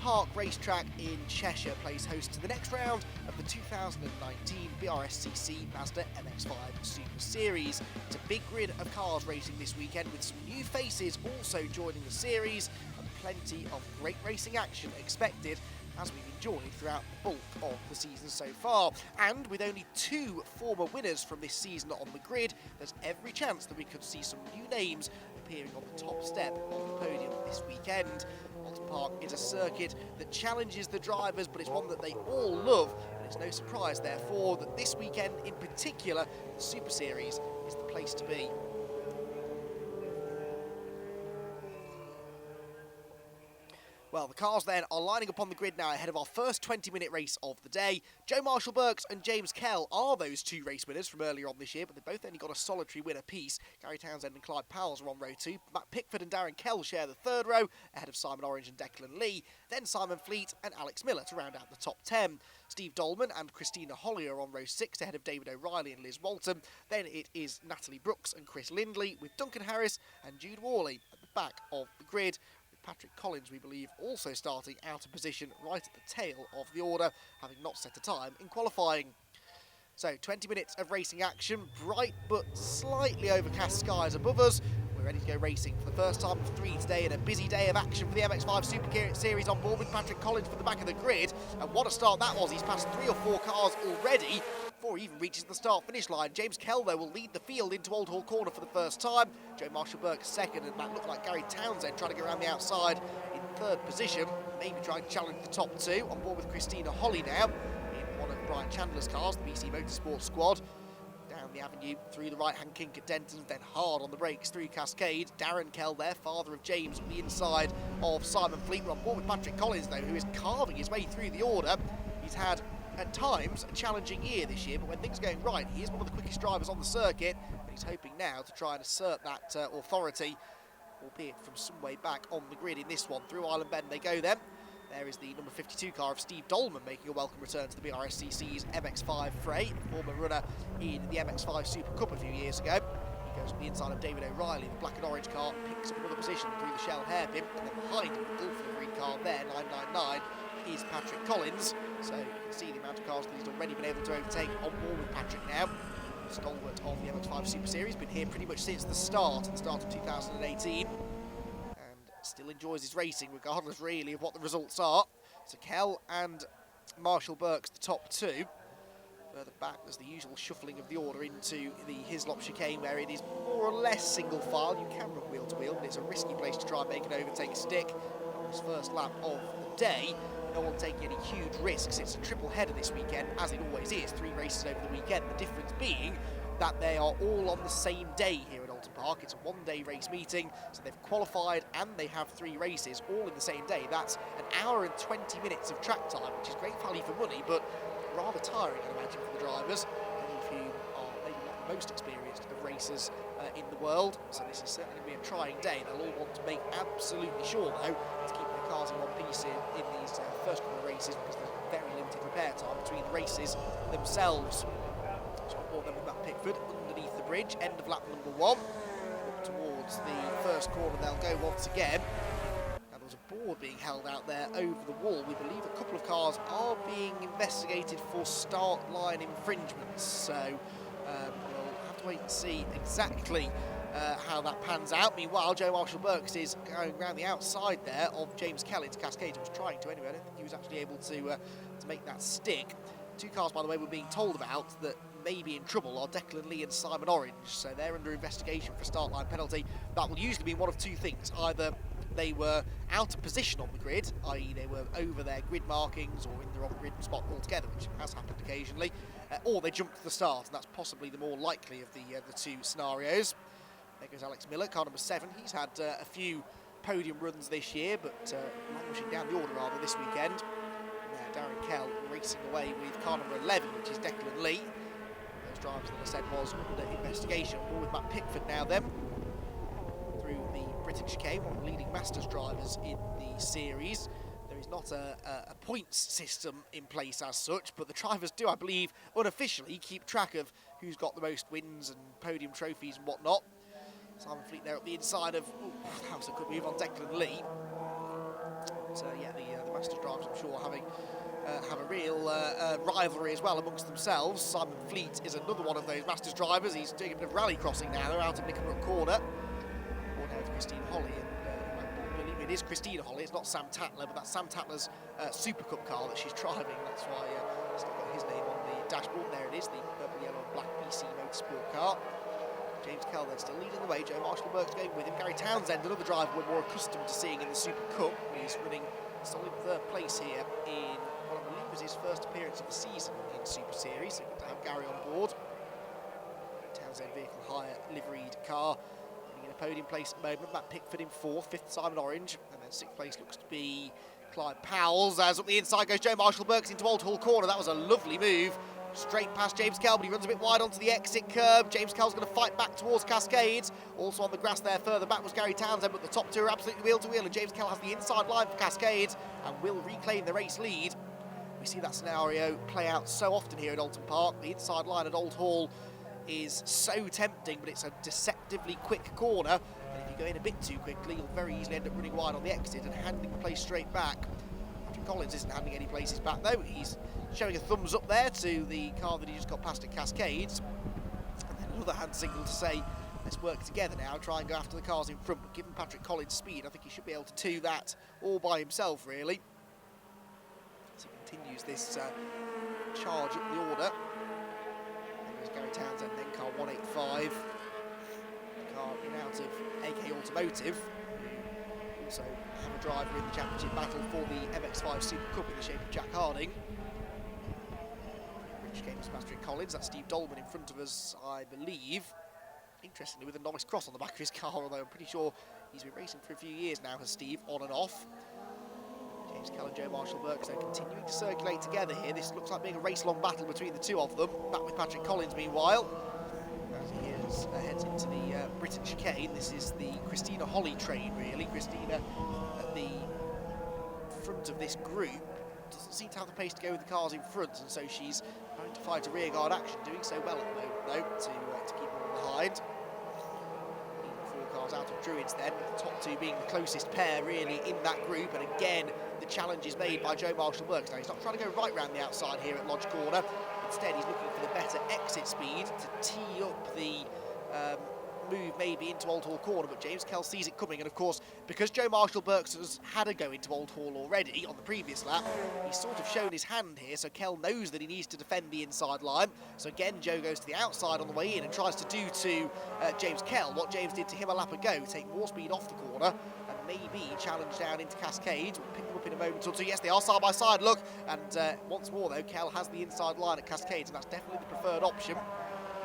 Park racetrack in Cheshire plays host to the next round of the 2019 BRSCC Mazda MX-5 Super Series. It's a big grid of cars racing this weekend with some new faces also joining the series and plenty of great racing action expected as we've enjoyed throughout the bulk of the season so far. And with only 2 former winners from this season on the grid, there's every chance that we could see some new names appearing on the top step of the podium this weekend. Oulton Park is a circuit that challenges the drivers, but it's one that they all love, and it's no surprise therefore that this weekend in particular, the Super Series is the place to be. Well, the cars then are lining up on the grid now ahead of our first 20-minute race of the day. Joe Marshall-Burks and James Kell are those 2 race winners from earlier on this year, but they both only got a solitary win apiece. Gary Townsend and Clyde Powells are on row 2. Matt Pickford and Darren Kell share the 3rd row, ahead of Simon Orange and Declan Lee. Then Simon Fleet and Alex Miller to round out the top 10. Steve Dolman and Christina Holly are on row 6, ahead of David O'Reilly and Liz Walton. Then it is Natalie Brooks and Chris Lindley, with Duncan Harris and Jude Worley at the back of the grid. Patrick Collins, we believe, also starting out of position right at the tail of the order, having not set a time in qualifying. So 20 minutes of racing action, bright but slightly overcast skies above us. We're ready to go racing for the first time of 3 today, and a busy day of action for the MX-5 Super Series on board with Patrick Collins for the back of the grid. And what a start that was. He's passed 3 or 4 cars already before he even reaches the start-finish line. James Kell, though, will lead the field into Old Hall Corner for the first time. Joe Marshall-Burks second, and that looked like Gary Townsend trying to go around the outside in 3rd position, maybe trying to challenge the top 2. On board with Christina Holly now in one of Brian Chandler's cars, the BC Motorsport squad. Down the avenue through the right-hand kink at Denton, then hard on the brakes through Cascade. Darren Kell there, father of James, on the inside of Simon Fleet. We're on board with Patrick Collins, though, who is carving his way through the order. He's had at times a challenging year this year, but when things are going right, he is one of the quickest drivers on the circuit, and he's hoping now to try and assert that authority, albeit from some way back on the grid in this one. Through Island Bend they go then. There is the number 52 car of Steve Dolman making a welcome return to the BRSCC's MX-5 fray, former runner in the MX-5 Super Cup a few years ago. He goes to the inside of David O'Reilly, the black and orange car, picks up another position through the Shell hairpin, and then behind him, the Gulf green car there, 999, is Patrick Collins. So you can see the amount of cars that he's already been able to overtake on board with Patrick now. Stalwart of the MX-5 Super Series, been here pretty much since the start of 2018. Still enjoys his racing regardless really of what the results are. So Kell and Marshall-Burks the top 2. Further back there's the usual shuffling of the order into the Hislop chicane, where it is more or less single file. You can run wheel to wheel, but it's a risky place to try and make an overtake stick. On this first lap of the day, no one taking any huge risks. It's a triple header this weekend, as it always is. 3 races over the weekend, the difference being that they are all on the same day here at Oulton Park. It's a 1-day race meeting, so they've qualified and they have 3 races all in the same day. That's an hour and 20 minutes of track time, which is great value for money, but rather tiring, I imagine, for the drivers, many of whom are maybe not the most experienced of racers in the world. So this is certainly going to be a trying day. They'll all want to make absolutely sure, though, to keep their cars in one piece in these first couple of races, because there's very limited repair time between the races themselves. So on board then with Matt Pickford underneath the bridge, end of lap number 1. Up towards the first corner they'll go once again. Now there's a board being held out there over the wall. We believe a couple of cars are being investigated for start line infringements. So we'll have to wait and see exactly how that pans out. Meanwhile, Joe Marshall-Burks is going around the outside there of James Kell into Cascade. He was trying to anyway. I don't think he was actually able to make that stick. 2 cars, by the way, we're being told about that may be in trouble are Declan Lee and Simon Orange, so they're under investigation for a start line penalty. That will usually mean one of 2 things. Either they were out of position on the grid, i.e. they were over their grid markings or in the wrong grid spot altogether, which has happened occasionally, or they jumped to the start, and that's possibly the more likely of the 2 scenarios. There goes Alex Miller, car number 7. He's had a few podium runs this year, but languishing down the order rather this weekend. Now Darren Kell racing away with car number 11, which is Declan Lee. Those drivers, that I said, was under investigation. All with Matt Pickford now then, through the British chicane, one of the leading Masters drivers in the series. There is not a points system in place as such, but the drivers do, I believe, unofficially keep track of who's got the most wins and podium trophies and whatnot. Simon Fleet there at the inside of, that was a good move on Declan Lee. But yeah, the Masters drivers, I'm sure, have a real rivalry as well amongst themselves. Simon Fleet is another one of those Masters drivers. He's doing a bit of rally crossing now. They're out of Nickelbrook corner. Or now to Christine Holly. And I believe it is Christina Holly. It's not Sam Tatler, but that's Sam Tatler's Super Cup car that she's driving. That's why it's not got his name on the dashboard. There it is, the purple, yellow, and black BC Motorsport car. James Kell then still leading the way. Joe Marshall-Burke's going with him. Gary Townsend, another driver we're more accustomed to seeing in the Super Cup. He's running solid third place here in what I believe was his first appearance of the season in Super Series. So good to have Gary on board. Townsend vehicle hire liveried car. In a podium place at the moment. Matt Pickford in fourth, fifth Simon Orange, and then sixth place looks to be Clyde Powell's. As up the inside goes Joe Marshall-Burke into Old Hall corner. That was a lovely move. Straight past James Kell, but he runs a bit wide onto the exit curb. James Kell's going to fight back towards Cascades. Also on the grass there further back was Gary Townsend, but the top two are absolutely wheel to wheel, and James Kell has the inside line for Cascades and will reclaim the race lead. We see that scenario play out so often here at Oulton Park. The inside line at Old Hall is so tempting, but it's a deceptively quick corner. And if you go in a bit too quickly, you'll very easily end up running wide on the exit and handing the place straight back. Patrick Collins isn't handing any places back though. He's showing a thumbs up there to the car that he just got past at Cascades. And then another hand signal to say, let's work together now, try and go after the cars in front. But given Patrick Collins' speed, I think he should be able to do that all by himself, really. So he continues this charge up the order. There's Gary Townsend, then car 185. Car in out of AK Automotive, who also have a driver in the championship battle for the MX-5 Super Cup in the shape of Jack Harding. Rich Games mastering Collins, that's Steve Dolman in front of us, I believe. Interestingly, with a novice cross on the back of his car, although I'm pretty sure he's been racing for a few years now, has Steve, on and off. James Kell and Joe Marshall-Burke, so continuing to circulate together here. This looks like being a race-long battle between the two of them. Back with Patrick Collins, meanwhile. As he heads into the Britain chicane. This is the Christina Holly train, really. Christina at the front of this group doesn't seem to have the pace to go with the cars in front, and so she's trying to fight a rearguard action, doing so well at the moment, though, to keep them behind. Four cars out of Druids then, with the top two being the closest pair, really, in that group, and again, the challenge is made by Joe Marshall-Burke. Now, he's not trying to go right round the outside here at Lodge Corner. Instead, he's looking for the better exit speed to tee up the move maybe into Old Hall corner, but James Kell sees it coming, and of course, because Joe Marshall-Burke has had a go into Old Hall already on the previous lap, he's sort of shown his hand here, so Kell knows that he needs to defend the inside line. So again, Joe goes to the outside on the way in and tries to do to James Kell what James did to him a lap ago, take more speed off the corner, and maybe challenge down into Cascades. We'll pick them up in a moment or two. Yes, they are side by side, look, and once more though, Kell has the inside line at Cascades, and that's definitely the preferred option.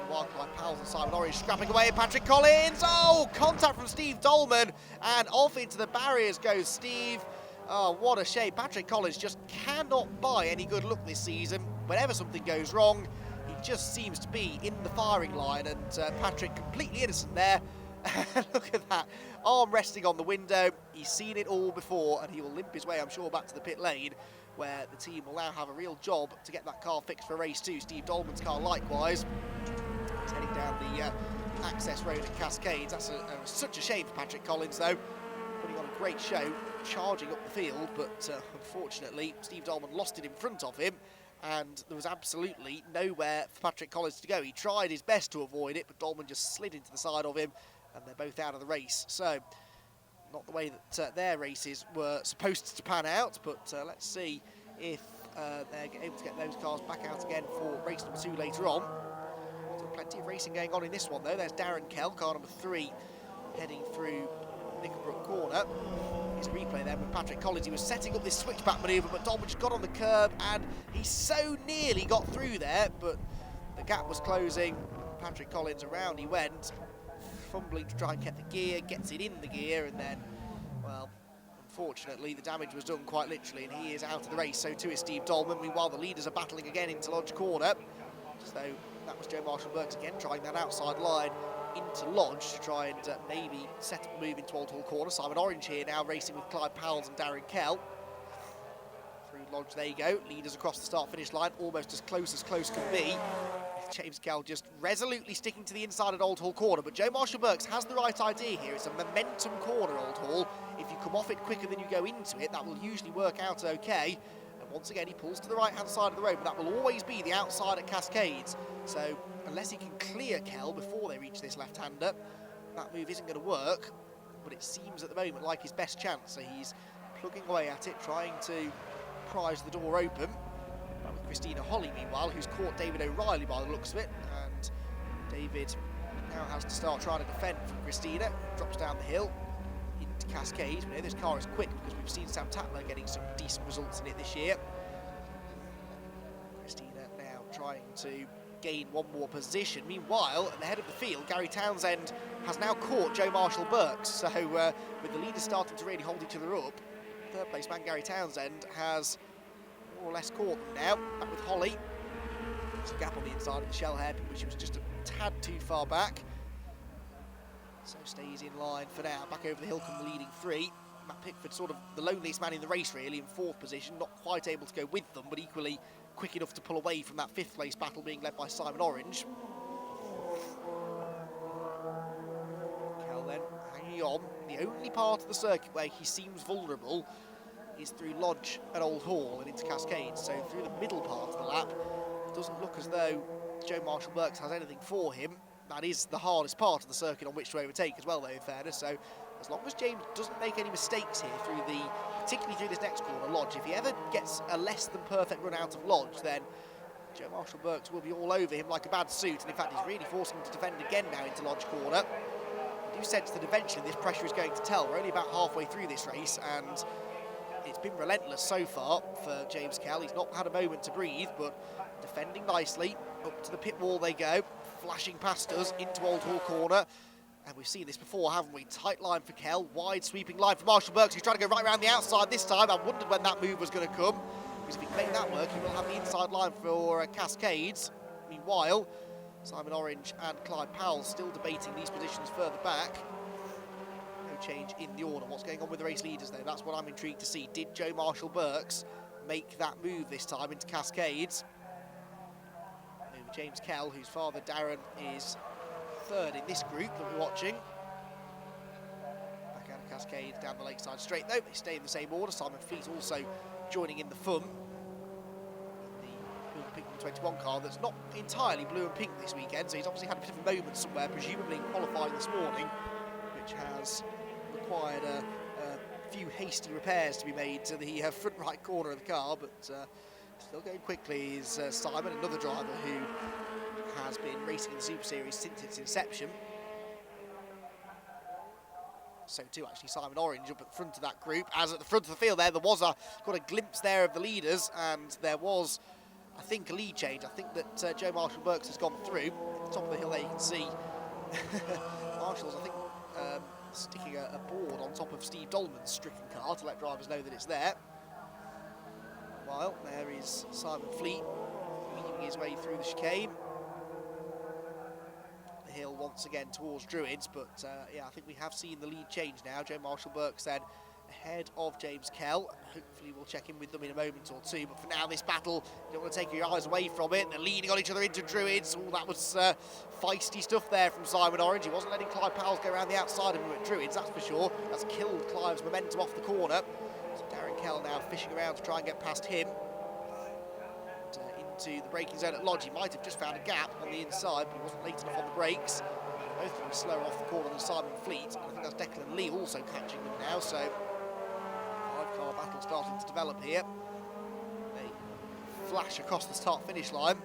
Meanwhile, Clyde Powell and Simon Orange scrapping away at Patrick Collins. Oh, contact from Steve Dolman, and off into the barriers goes Steve. Oh, what a shame. Patrick Collins just cannot buy any good luck this season. Whenever something goes wrong, he just seems to be in the firing line, and Patrick completely innocent there. Look at that, arm resting on the window. He's seen it all before, and he will limp his way, I'm sure, back to the pit lane, where the team will now have a real job to get that car fixed for race 2. Steve Dolman's car likewise. He's heading down the access road at Cascades. That's such a shame for Patrick Collins, though. Putting on a great show, charging up the field, but unfortunately, Steve Dolman lost it in front of him, and there was absolutely nowhere for Patrick Collins to go. He tried his best to avoid it, but Dolman just slid into the side of him, and they're both out of the race. So, not the way that their races were supposed to pan out, but let's see if they're able to get those cars back out again for race number 2 later on. So plenty of racing going on in this one, though. There's Darren Kell, car number 3, heading through Nickelbrook corner. Here's a replay there with Patrick Collins. He was setting up this switchback manoeuvre, but Dolman just got on the curb, and he so nearly got through there, but the gap was closing. Patrick Collins, around he went, fumbling to try and get the gear, gets it in the gear, and then, well, unfortunately, the damage was done quite literally, and he is out of the race. So too is Steve Dolman. Meanwhile, the leaders are battling again into Lodge corner. So that was Joe Marshall-Burke again, trying that outside line into Lodge to try and maybe set up a move into Old Hall corner. Simon Orange here now racing with Clyde Powell and Darren Kell. Through Lodge they go. Leaders across the start-finish line, almost as close can be. James Kell just resolutely sticking to the inside at Old Hall corner, but Joe Marshall-Burks has the right idea here. It's a momentum corner, Old Hall. If you come off it quicker than you go into it, that will usually work out okay. And once again, he pulls to the right-hand side of the road, but that will always be the outside at Cascades. So unless he can clear Kell before they reach this left-hander, that move isn't going to work. But it seems at the moment like his best chance, so he's plugging away at it, trying to prise the door open. With Christina Holly, meanwhile, who's caught David O'Reilly by the looks of it, and David now has to start trying to defend from Christina. Drops down the hill into Cascade. We know this car is quick because we've seen Sam Tatler getting some decent results in it this year. Christina now trying to gain one more position. Meanwhile, at the head of the field, Gary Townsend has now caught Joe Marshall-Burks. So with the leaders starting to really hold each other up, third place man Gary Townsend has more or less caught them now. Back with Holly. There's a gap on the inside of the shell hairpin, which was just a tad too far back. So stays in line for now. Back over the hill come the leading three. Matt Pickford, sort of the loneliest man in the race, really, in fourth position. Not quite able to go with them, but equally quick enough to pull away from that fifth place battle being led by Simon Orange. Kell then hanging on. The only part of the circuit where he seems vulnerable is through Lodge and Old Hall and into Cascades. So through the middle part of the lap, it doesn't look as though Joe Marshall-Burks has anything for him. That is the hardest part of the circuit on which to overtake as well, though, in fairness. So as long as James doesn't make any mistakes here particularly through this next corner, Lodge, if he ever gets a less than perfect run out of Lodge, then Joe Marshall-Burks will be all over him like a bad suit. And in fact, he's really forcing him to defend again now into Lodge corner. I do sense that eventually this pressure is going to tell. We're only about halfway through this race, and it's been relentless so far for James Kell. He's not had a moment to breathe, but defending nicely. Up to the pit wall they go, flashing past us into Old Hall corner. And we've seen this before, haven't we? Tight line for Kell, wide sweeping line for Marshall-Burks, who's trying to go right around the outside this time. I wondered when that move was going to come, because if he can make that work, he will have the inside line for Cascades. Meanwhile, Simon Orange and Clyde Powell still debating these positions further back. No change in the order. What's going on with the race leaders, though? That's what I'm intrigued to see. Did Joe Marshall-Burks make that move this time into Cascades? Over James Kell, whose father Darren is third in this group that we're watching. Back out of Cascades down the lakeside straight, though. They stay in the same order. Simon Fleet also joining in the fun. In the blue and pink 21 car that's not entirely blue and pink this weekend, so he's obviously had a bit of a moment somewhere, presumably in qualifying this morning, which has required a few hasty repairs to be made to the front right corner of the car, but still going quickly is Simon, another driver who has been racing in the Super Series since its inception. So too, actually, Simon Orange up at the front of that group. As at the front of the field there was got a glimpse there of the leaders, and there was, I think, a lead change. I think that Joe Marshall-Burks has gone through. At the top of the hill there you can see Marshall's, I think, sticking a board on top of Steve Dolman's stricken car to let drivers know that it's there. While there is Simon Fleet weaving his way through the chicane. The hill once again towards Druids, but yeah, I think we have seen the lead change now. Joe Marshall-Burks then ahead of James Kell. Hopefully we'll check in with them in a moment or two, but for now this battle, you don't want to take your eyes away from it. They're leaning on each other into Druids. Oh, that was feisty stuff there from Simon Orange. He wasn't letting Clive Powell go around the outside of him at Druids, that's for sure. That's killed Clive's momentum off the corner. So Darren Kell now fishing around to try and get past him. And, into the braking zone at Lodge. He might have just found a gap on the inside, but he wasn't late enough on the brakes. Both of them slower off the corner than Simon Fleet. And I think that's Declan Lee also catching them now, so five-car battle starting to develop here. They flash across the start-finish line.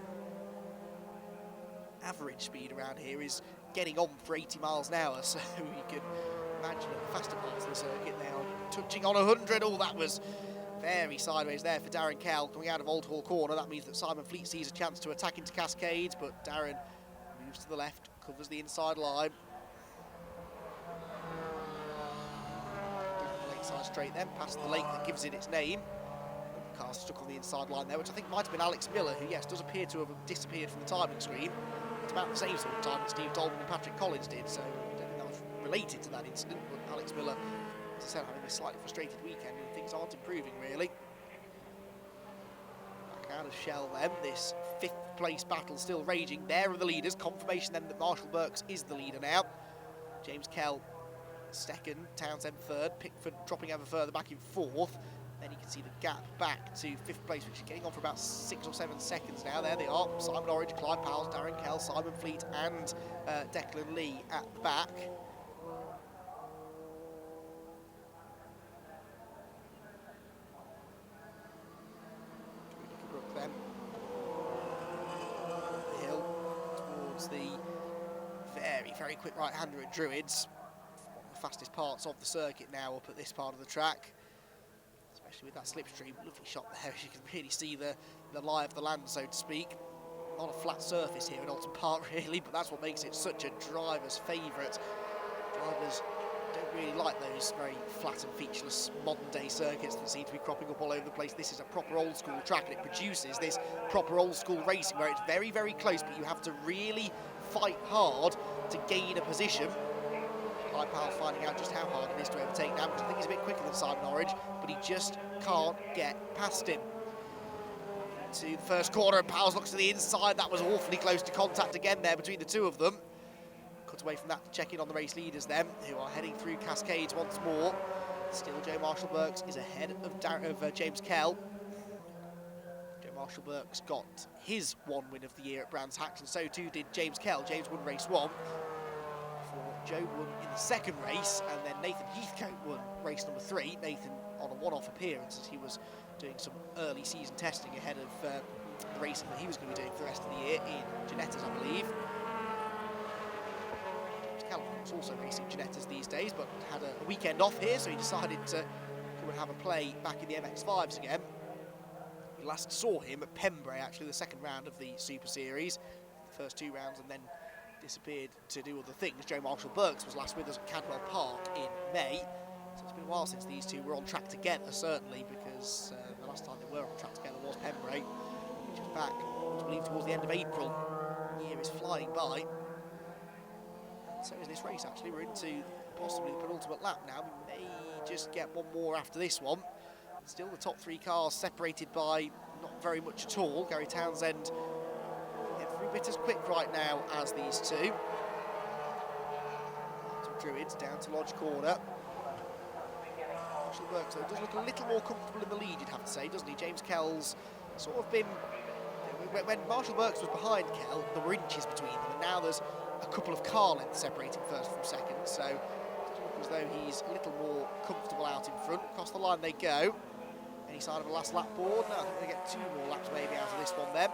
Average speed around here is getting on for 80 miles an hour, so you can imagine at the faster parts of the circuit they are touching on 100. Oh, that was very sideways there for Darren Kell coming out of Old Hall corner. That means that Simon Fleet sees a chance to attack into Cascades, but Darren moves to the left, covers the inside line. Lakeside straight then, past the lake that gives it its name. The car stuck on the inside line there, which I think might have been Alex Miller, who, yes, does appear to have disappeared from the timing screen. It's about the same sort of time that Steve Dolman and Patrick Collins did, so I don't think that was related to that incident, but Alex Miller, as I said, having a slightly frustrated weekend and things aren't improving really. Back out of Shell then. This 5th place battle still raging. There are the leaders. Confirmation then that Marshall Burks is the leader now. James Kell 2nd, Townsend 3rd, Pickford dropping ever further back in 4th. Then you can see the gap back to 5th place, which is getting on for about 6 or 7 seconds now. There they are, Simon Orange, Clyde Powell, Darren Kell, Simon Fleet and Declan Lee at the back. Brook then. The hill towards the very, very quick right-hander at Druids. One of the fastest parts of the circuit now up at this part of the track. Especially with that slipstream, lovely shot there, as you can really see the lie of the land, so to speak. Not a flat surface here in Oulton Park, really, but that's what makes it such a driver's favourite. Drivers don't really like those very flat and featureless modern-day circuits that seem to be cropping up all over the place. This is a proper old-school track, and it produces this proper old-school racing where it's very, very close, but you have to really fight hard to gain a position. Clyde Powell finding out just how hard it is to overtake now, because I think he's a bit quicker than Simon Orange, but he just can't get past him. To the first corner, and Powell looks to the inside. That was awfully close to contact again there between the two of them. Cut away from that to check in on the race leaders then, who are heading through Cascades once more. Still, Joe Marshall Burks is ahead of James Kell. Joe Marshall Burks got his one win of the year at Brands Hatch, and so too did James Kell. James won race 1. Joe won in the 2nd race, and then Nathan Heathcote won race number 3. Nathan on a one-off appearance as he was doing some early season testing ahead of the racing that he was going to be doing for the rest of the year in Ginettas, I believe. James Kell was also racing Ginettas these days, but had a weekend off here, so he decided to come and have a play back in the MX-5s again. We last saw him at Pembrey, actually, the 2nd round of the Super Series. The first 2 rounds, and then disappeared to do other things. Joe Marshall Burks was last with us at Cadwell Park in May, so it's been a while since these two were on track together, certainly, because the last time they were on track together was Pembrey, which was back, I believe, towards the end of April. The year is flying by. So is this race, actually. We're into possibly the penultimate lap now. We may just get one more after this one. Still the top 3 cars separated by not very much at all. Gary Townsend every bit as quick right now as these two. So Druids down to Lodge Corner. Marshall Burks, though, does look a little more comfortable in the lead, you'd have to say, doesn't he? James Kell's sort of been... When Marshall Burks was behind Kell, there were inches between them, and now there's a couple of car lengths separating first from second, so it does look as though he's a little more comfortable out in front. Across the line they go. Any sign of a last lap board? No, I think we're going to get 2 more laps maybe out of this one then.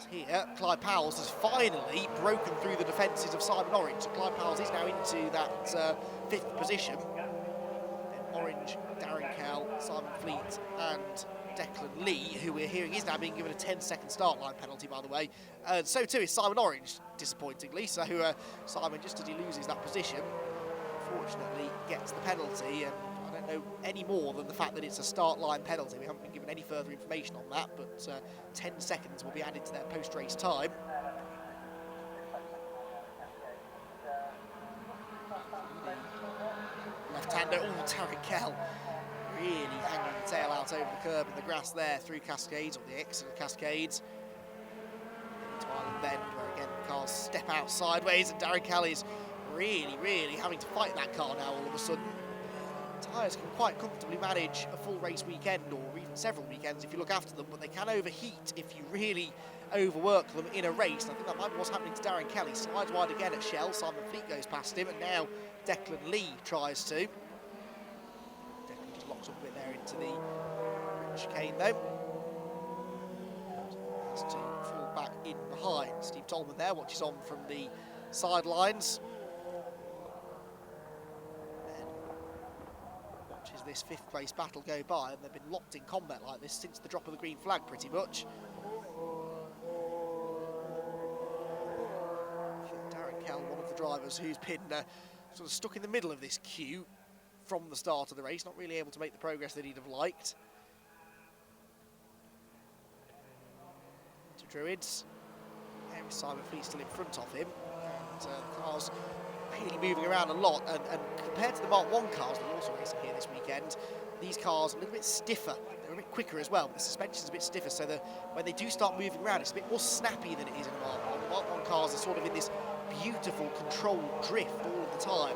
Here, Clyde Powell's has finally broken through the defences of Simon Orange. So Clyde Powell's is now into that 5th position. Then Orange, Darren Kell, Simon Fleet and Declan Lee, who we're hearing is now being given a 10-second start line penalty, by the way. So too is Simon Orange, disappointingly. So Simon, just as he loses that position, unfortunately gets the penalty. And I don't know any more than the fact that it's a start line penalty. We haven't been given any further information on that, but 10 seconds will be added to their post-race time. Left-hander, Darren Kell really hanging the tail out over the curb in the grass there through Cascades, or the exit of Cascades. Into Island Bend, where again the cars step out sideways, and Darren Kell is really, really having to fight that car now all of a sudden. Tyres can quite comfortably manage a full race weekend, or even several weekends if you look after them, but they can overheat if you really overwork them in a race. And I think that might be what's happening to Darren Kell. He slides wide again at Shell. Simon Fleet goes past him, and now Declan Lee tries to. Declan just locks up a bit there into the chicane though. Has to fall back in behind. Steve Tolman there watches on from the sidelines. This 5th place battle go by, and they've been locked in combat like this since the drop of the green flag pretty much. Darren Kell, one of the drivers who's been sort of stuck in the middle of this queue from the start of the race, not really able to make the progress that he'd have liked. To Druids, there is Simon Fleet still in front of him, and the car's really moving around a lot, and compared to the Mark 1 cars that are also racing here this weekend, these cars are a little bit stiffer. They're are a bit quicker as well, but the suspension's a bit stiffer, so that when they do start moving around, it's a bit more snappy than it is in a Mark 1. The Mark 1 cars are sort of in this beautiful controlled drift all of the time.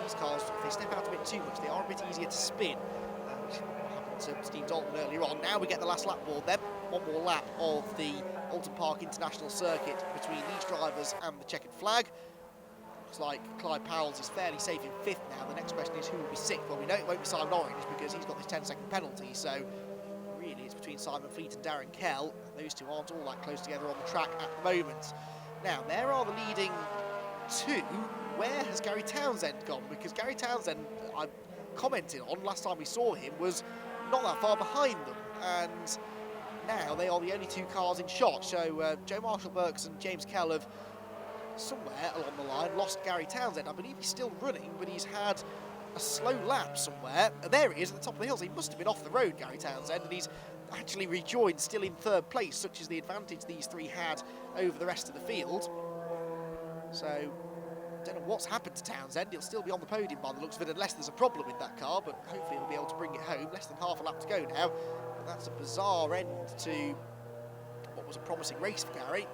These cars, if they step out a bit too much, they are a bit easier to spin, which happened to Steve Oulton earlier on. Now we get the last lap board then, one more lap of the Oulton Park International Circuit between these drivers and the checkered flag. Looks like Clyde Powell's is fairly safe in 5th now. The next question is who will be 6th. Well, we know it won't be Simon Orange because he's got this 10-second penalty, so really it's between Simon Fleet and Darren Kell. Those two aren't all that close together on the track at the moment. Now, there are the leading two. Where has Gary Townsend gone? Because Gary Townsend, I commented on last time we saw him, was not that far behind them, and now they are the only 2 cars in shot. So Joe Marshall-Burks and James Kell have somewhere along the line lost Gary Townsend. I believe he's still running, but he's had a slow lap somewhere. There he is at the top of the hills. He must have been off the road, Gary Townsend, and he's actually rejoined, still in 3rd place. Such is the advantage these 3 had over the rest of the field. So I don't know what's happened to Townsend. He'll still be on the podium by the looks of it, unless there's a problem with that car, but hopefully he'll be able to bring it home. Less than half a lap to go now. And that's a bizarre end to what was a promising race for Gary.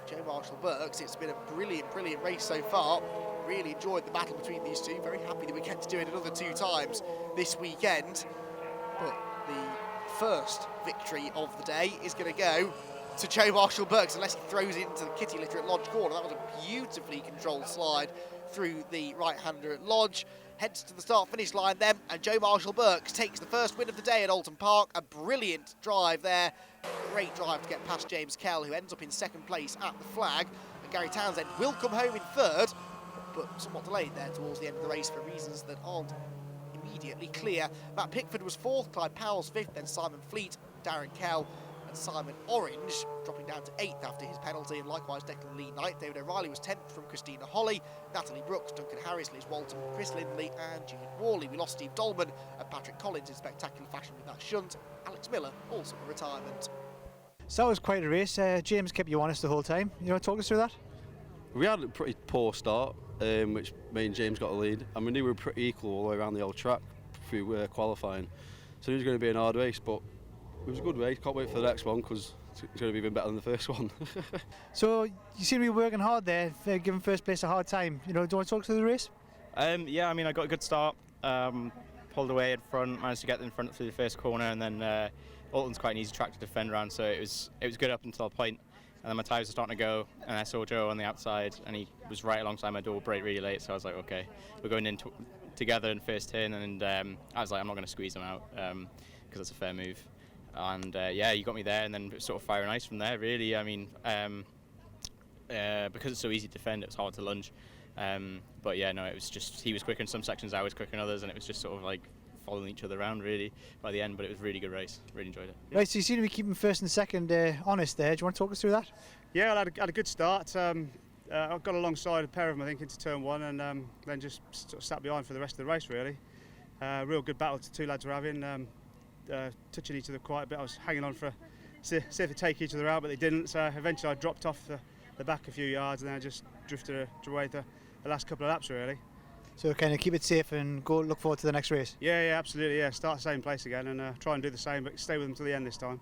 Joe Marshall-Burks, it's been a brilliant, brilliant race so far. Really enjoyed the battle between these two. Very happy that we get to do it another 2 times this weekend. But the first victory of the day is going to go to Joe Marshall-Burks, unless he throws it into the kitty litter at Lodge Corner. That was a beautifully controlled slide through the right-hander at Lodge. Heads to the start-finish line then, and Joe Marshall-Burks takes the first win of the day at Oulton Park. A brilliant drive there. Great drive to get past James Kell, who ends up in 2nd place at the flag. And Gary Townsend will come home in 3rd, but somewhat delayed there towards the end of the race for reasons that aren't immediately clear. Matt Pickford was 4th, Clyde Powell's 5th, then Simon Fleet, Darren Kell and Simon Orange dropping down to 8th after his penalty, and likewise Declan Lee 9th. David O'Reilly was 10th from Christina Holly, Natalie Brooks, Duncan Harris, Liz Walton, Chris Lindley and Jude Worley. We lost Steve Dolman and Patrick Collins in spectacular fashion with that shunt. Alex Miller also a retirement. So that was quite a race. James kept you honest the whole time. You want to talk us through that? We had a pretty poor start, which me and James got a lead, and we knew we were pretty equal all the way around the old track through qualifying. So it was going to be an hard race, but it was a good race. Can't wait for the next one because it's going to be even better than the first one. So you seem to be working hard there, giving first place a hard time. Do you want to talk through the race? Yeah, I mean, I got a good start. Pulled away in front, managed to get in front through the first corner, and then Oulton's quite an easy track to defend around, so it was good up until a point. And then my tyres were starting to go, and I saw Joe on the outside, and he was right alongside my door brake really late, so I was like, okay, we're going in together in first turn, and I was like, I'm not going to squeeze him out, because that's a fair move. And yeah, you got me there, and then sort of fire and ice from there, really. I mean, because it's so easy to defend, it was hard to lunge. But yeah, no, it was just, he was quicker in some sections, I was quicker in others, and it was just sort of like following each other around really by the end, but it was a really good race. Really enjoyed it. Right, so you seem to be keeping first and second honest there. Do you want to talk us through that? Yeah, I had a good start. I got alongside a pair of them, I think, into turn 1, and then just sort of sat behind for the rest of the race, really. Real good battle the 2 lads were having, touching each other quite a bit. I was hanging on for see if they take each other out, but they didn't, so eventually I dropped off the back a few yards, and then I just drifted away the last couple of laps, really. So kind of keep it safe and go look forward to the next race? Yeah, absolutely, yeah. Start the same place again and try and do the same, but stay with them to the end this time.